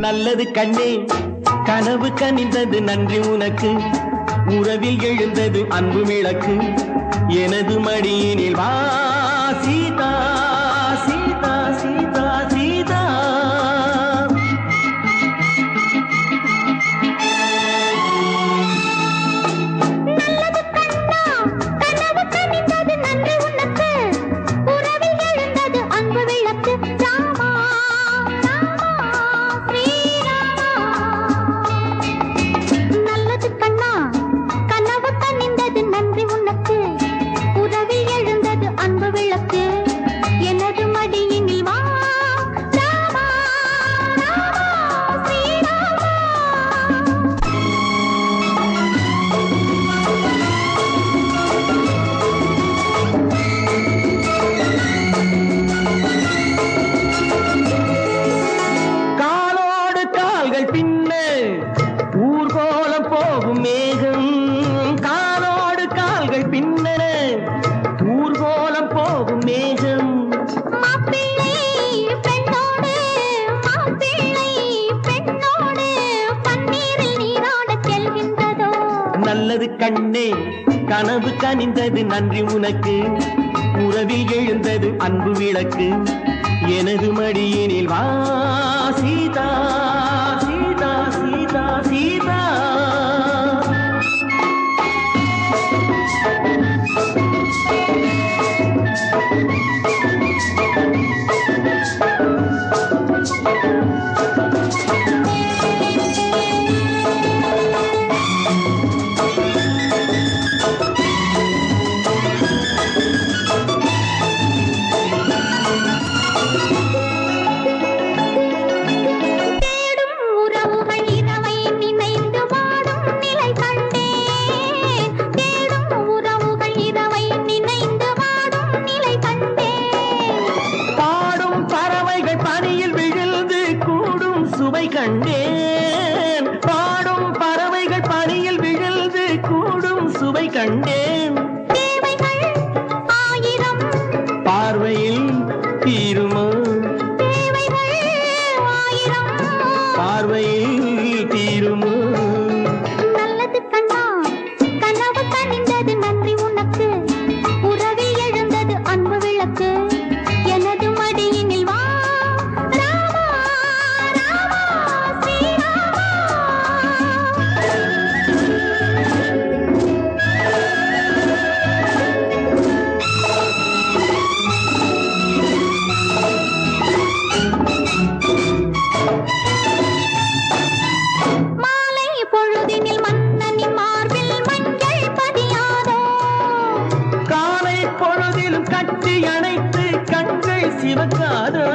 நல்லது கண்ணே கனவு கனிந்தது நன்றி உனக்கு உறவில் எழுந்தது அன்பு விளக்கு எனது மடியினில் வா சீதா சீதா சீதா சீதா ஊர்கோலம் போகும் மேகம் காலோடு கால்கள் பின்னன ஊர்கோலம் போகும் மேகம் மாப்பிள்ளை பெண்ணோடு பன்னீரில் நீராடச் செல்கின்றதோ நல்லது கண்ணே கனவு கனிந்தது நன்றி உனக்கு உறவில் எழுந்தது அன்பு விளக்கு எனது மடியினில் வா சீதா சீதா சீதா சீதா சுவை கண்டேன் பாடும் பறவைகள் பனியில் விழுந்து கூடும் சுவை கண்டேன் தேவைகள் ஆயிரம் பார்வையில் தீருமோ தேவைகள் ஆயிரம் பார்வையில் தீருமோ நல்லது கண்ணா கனவு கனிந்தது நன்றி உனக்கு உறவில் எழுந்தது அன்பு விளக்கு எனது மடியினில் வா கட்டி அணைத்து கண்கள் சிவக்காதோ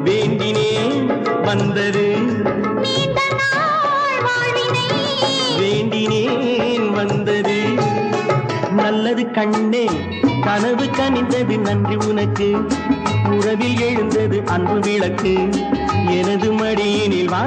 வேண்டினேன் வந்தது வேண்டினேன் வந்தது நல்லது கண்ணே கனவு கனிந்தது நன்றி உனக்கு உறவில் எழுந்தது அன்பு விளக்கு எனது மடியினில் வா